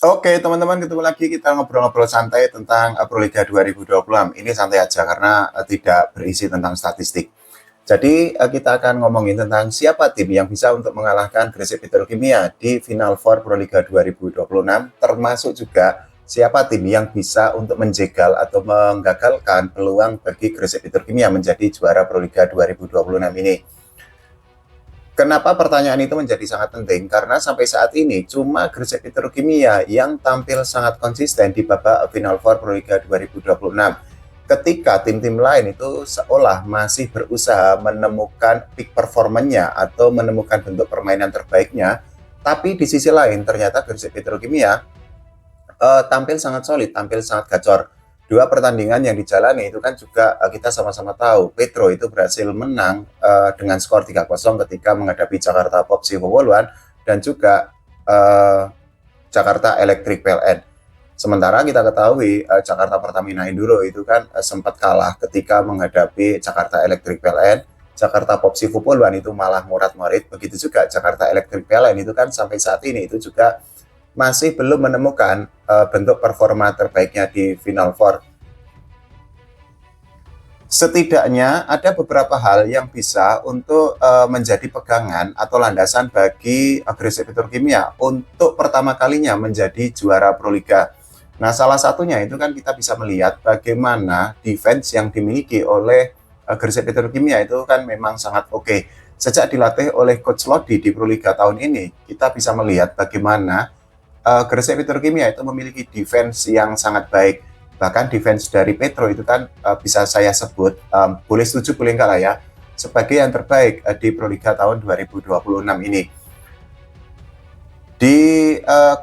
Oke, teman-teman, ketemu lagi kita ngobrol-ngobrol santai tentang Proliga 2026. Ini santai aja karena tidak berisi tentang statistik. Jadi kita akan ngomongin tentang siapa tim yang bisa untuk mengalahkan Gresik Petrokimia di Final Four Proliga 2026, termasuk juga siapa tim yang bisa untuk menjegal atau menggagalkan peluang bagi Gresik Petrokimia menjadi juara Proliga 2026 ini. Kenapa pertanyaan itu menjadi sangat penting? Karena sampai saat ini cuma Gresik Petrokimia yang tampil sangat konsisten di babak Final Four Proliga 2026. Ketika tim-tim lain itu seolah masih berusaha menemukan peak performanya atau menemukan bentuk permainan terbaiknya, tapi di sisi lain ternyata Gresik Petrokimia tampil sangat solid, tampil sangat gacor. Dua pertandingan yang dijalani itu kan juga kita sama-sama tahu Petro itu berhasil menang dengan skor 3-0 ketika menghadapi Jakarta Popsi Wowoluan dan juga Jakarta Electric PLN. Sementara kita ketahui Jakarta Pertamina Enduro itu kan sempat kalah ketika menghadapi Jakarta Electric PLN. Jakarta Popsi Wowoluan itu malah morat-morit. Begitu juga Jakarta Electric PLN itu kan sampai saat ini itu juga masih belum menemukan bentuk performa terbaiknya di Final Four. Setidaknya ada beberapa hal yang bisa untuk menjadi pegangan atau landasan bagi Gresik Petrokimia untuk pertama kalinya menjadi juara Proliga. Nah, salah satunya itu kan kita bisa melihat bagaimana defense yang dimiliki oleh Gresik Petrokimia itu kan memang sangat oke. Sejak dilatih oleh Coach Lodi di Proliga tahun ini, kita bisa melihat bagaimana Gresik Petrokimia itu memiliki defense yang sangat baik. Bahkan defense dari Petro itu kan bisa saya sebut, boleh setuju boleh enggak lah ya, sebagai yang terbaik di Proliga tahun 2026 ini. Di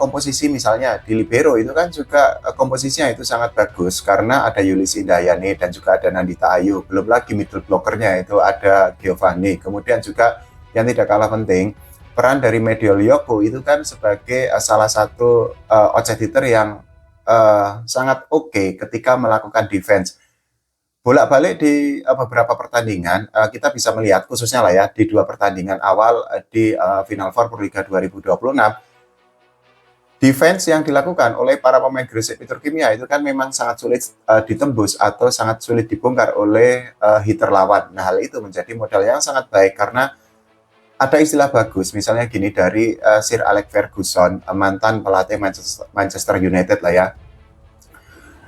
komposisi misalnya di Libero itu kan juga komposisinya itu sangat bagus karena ada Yulis Indayani dan juga ada Nandita Ayu. Belum lagi middle blockernya itu ada Giovanni. Kemudian juga yang tidak kalah penting, peran dari Mediol Yoko itu kan sebagai salah satu outsider yang sangat oke ketika melakukan defense. Bolak-balik di beberapa pertandingan kita bisa melihat khususnya lah ya di dua pertandingan awal di Final Four Proliga 2026, defense yang dilakukan oleh para pemain Gresik Petrokimia itu kan memang sangat sulit ditembus atau sangat sulit dibongkar oleh hitter lawan. Nah, hal itu menjadi modal yang sangat baik karena ada istilah bagus, misalnya gini dari Sir Alex Ferguson, mantan pelatih Manchester United lah ya.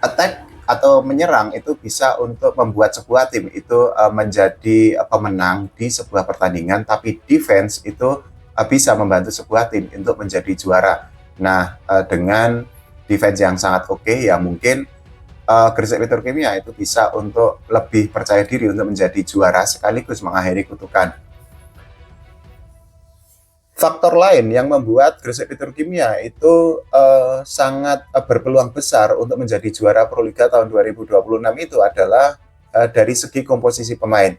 Attack atau menyerang itu bisa untuk membuat sebuah tim itu menjadi pemenang di sebuah pertandingan, tapi defense itu bisa membantu sebuah tim untuk menjadi juara. Nah, dengan defense yang sangat oke, ya mungkin Gresik Petrokimia itu bisa untuk lebih percaya diri untuk menjadi juara sekaligus mengakhiri kutukan. Faktor lain yang membuat Gresik Petrokimia itu sangat berpeluang besar untuk menjadi juara Proliga tahun 2026 itu adalah dari segi komposisi pemain.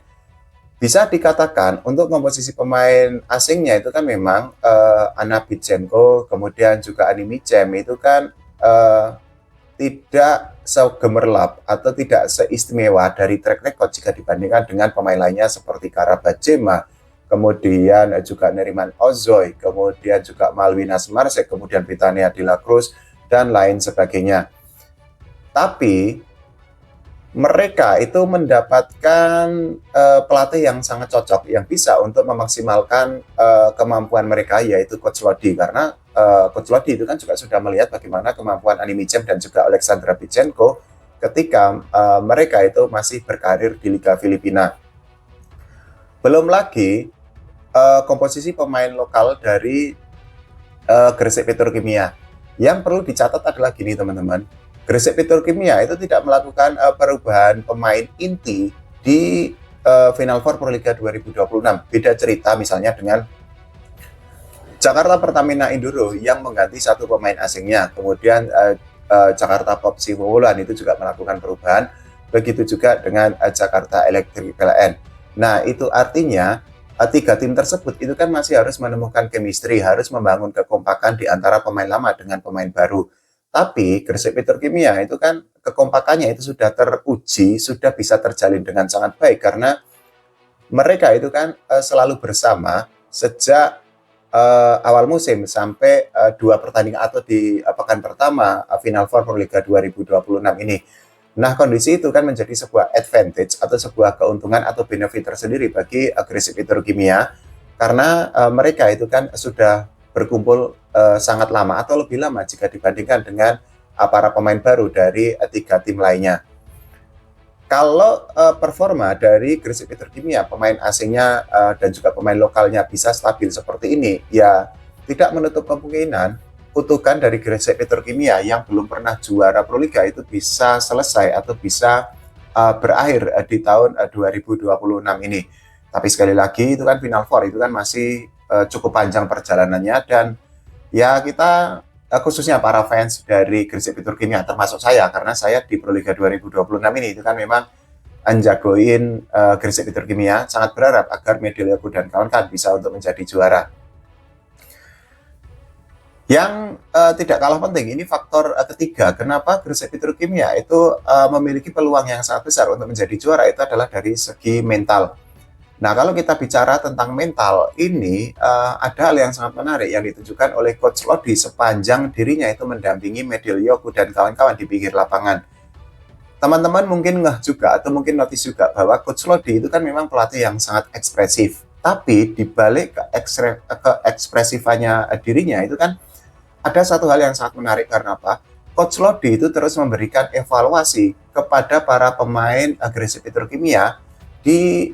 Bisa dikatakan untuk komposisi pemain asingnya itu kan memang Anna Bitchenko, kemudian juga Animi Cem itu kan tidak segemerlap atau tidak seistimewa dari track record jika dibandingkan dengan pemain lainnya seperti Karabajema, kemudian juga Neriman Ozoy, kemudian juga Malvinas Marsek, kemudian Britannia de la Cruz, dan lain sebagainya. Tapi mereka itu mendapatkan pelatih yang sangat cocok, yang bisa untuk memaksimalkan kemampuan mereka, yaitu Coach Lodi. Karena Coach Lodi itu kan juga sudah melihat bagaimana kemampuan Animi Cem dan juga Alexandra Bitchenko ketika mereka itu masih berkarir di Liga Filipina. Belum lagi komposisi pemain lokal dari Gresik Petrokimia. Yang perlu dicatat adalah gini teman-teman, Gresik Petrokimia itu tidak melakukan perubahan pemain inti di Final Four Proliga 2026. Beda cerita misalnya dengan Jakarta Pertamina Enduro yang mengganti satu pemain asingnya. Kemudian Jakarta Popsi Wowoluan itu juga melakukan perubahan. Begitu juga dengan Jakarta Electric PLN. Nah, itu artinya tiga tim tersebut itu kan masih harus menemukan chemistry, harus membangun kekompakan di antara pemain lama dengan pemain baru. Tapi Gresik Petrokimia itu kan kekompakannya itu sudah teruji, sudah bisa terjalin dengan sangat baik karena mereka itu kan selalu bersama sejak awal musim sampai 2 pertandingan atau di pekan pertama Final Four Proliga 2026 ini. Nah, kondisi itu kan menjadi sebuah advantage atau sebuah keuntungan atau benefit tersendiri bagi Gresik Petrokimia karena mereka itu kan sudah berkumpul sangat lama atau lebih lama jika dibandingkan dengan para pemain baru dari 3 tim lainnya. Kalau performa dari Gresik Petrokimia, pemain asingnya dan juga pemain lokalnya bisa stabil seperti ini, ya tidak menutup kemungkinan kutukan dari Gresik Petrokimia yang belum pernah juara Proliga itu bisa selesai atau bisa berakhir di tahun 2026 ini. Tapi sekali lagi itu kan Final Four, itu kan masih cukup panjang perjalanannya dan ya kita khususnya para fans dari Gresik Petrokimia termasuk saya karena saya di Proliga 2026 ini itu kan memang anjagoin Gresik Petrokimia sangat berharap agar Medelioku dan kawan-kawan bisa untuk menjadi juara. Yang tidak kalah penting ini faktor ketiga kenapa Gresik Petrokimia itu memiliki peluang yang sangat besar untuk menjadi juara itu adalah dari segi mental. Nah, kalau kita bicara tentang mental, ini ada hal yang sangat menarik yang ditunjukkan oleh Coach Lodi sepanjang dirinya itu mendampingi Medelioku dan kawan-kawan di pinggir lapangan. Teman-teman mungkin ngeh juga atau mungkin notice juga bahwa Coach Lodi itu kan memang pelatih yang sangat ekspresif. Tapi di balik ekspresifannya dirinya itu kan ada satu hal yang sangat menarik karena apa? Coach Lodi itu terus memberikan evaluasi kepada para pemain Gresik Petrokimia di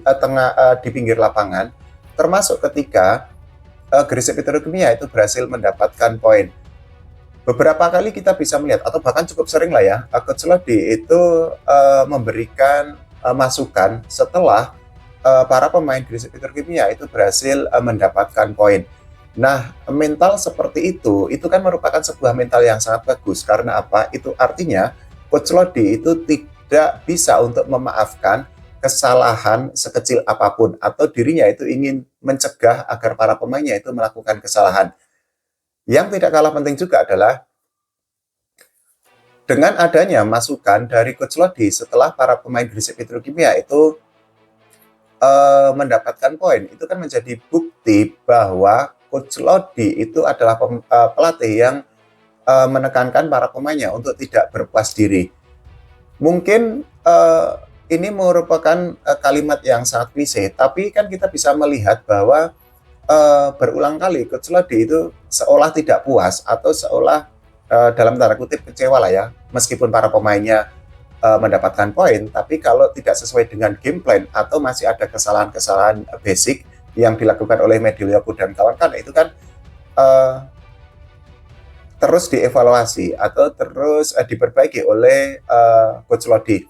di pinggir lapangan, termasuk ketika Gresik Petrokimia itu berhasil mendapatkan poin. Beberapa kali kita bisa melihat atau bahkan cukup sering lah ya, Coach Lodi itu memberikan masukan setelah para pemain Gresik Petrokimia itu berhasil mendapatkan poin. Nah, mental seperti itu kan merupakan sebuah mental yang sangat bagus karena apa? Itu artinya Coach Lodi itu tidak bisa untuk memaafkan kesalahan sekecil apapun atau dirinya itu ingin mencegah agar para pemainnya itu melakukan kesalahan. Yang tidak kalah penting juga adalah dengan adanya masukan dari Coach Lodi setelah para pemain Gresik Petrokimia itu mendapatkan poin, itu kan menjadi bukti bahwa Coach Lodi itu adalah pelatih yang menekankan para pemainnya untuk tidak berpuas diri. Mungkin ini merupakan kalimat yang sangat klise, tapi kan kita bisa melihat bahwa berulang kali Coach Lodi itu seolah tidak puas atau seolah dalam tanda kutip kecewa lah ya, meskipun para pemainnya mendapatkan poin, tapi kalau tidak sesuai dengan game plan atau masih ada kesalahan-kesalahan basic yang dilakukan oleh Medelioku dan kawan-kawan itu kan terus dievaluasi atau terus diperbaiki oleh Coach Lodi.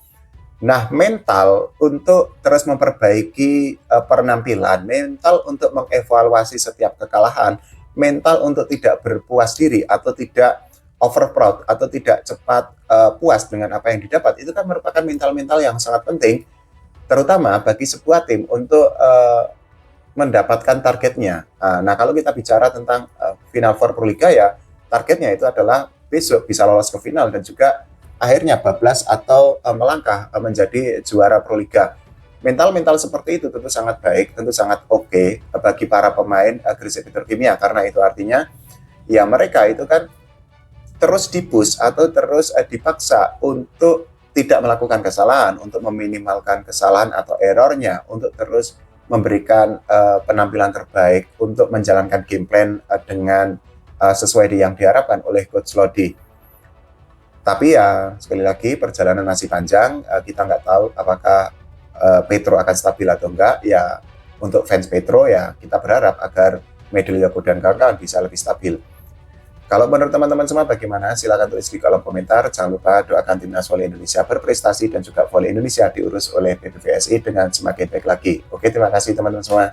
Nah, mental untuk terus memperbaiki penampilan, mental untuk mengevaluasi setiap kekalahan, mental untuk tidak berpuas diri atau tidak over proud atau tidak cepat puas dengan apa yang didapat, itu kan merupakan mental-mental yang sangat penting, terutama bagi sebuah tim untuk mendapatkan targetnya. Nah, kalau kita bicara tentang Final Four Proliga ya, targetnya itu adalah besok bisa lolos ke final dan juga akhirnya bablas atau melangkah menjadi juara Proliga. Mental-mental seperti itu tentu sangat baik, tentu sangat oke bagi para pemain Gresik Petrokimia karena itu artinya ya mereka itu kan terus dipush atau terus dipaksa untuk tidak melakukan kesalahan, untuk meminimalkan kesalahan atau errornya, untuk terus memberikan penampilan terbaik untuk menjalankan game plan dengan sesuai yang diharapkan oleh Coach Lodi. Tapi ya sekali lagi perjalanan masih panjang, kita nggak tahu apakah Petro akan stabil atau enggak. Ya untuk fans Petro ya kita berharap agar Medelioku dan kawan-kawan bisa lebih stabil. Kalau menurut teman-teman semua bagaimana? Silahkan tulis di kolom komentar. Jangan lupa doakan timnas voli Indonesia berprestasi dan juga voli Indonesia diurus oleh PBVSI dengan semakin baik lagi. Oke, terima kasih teman-teman semua.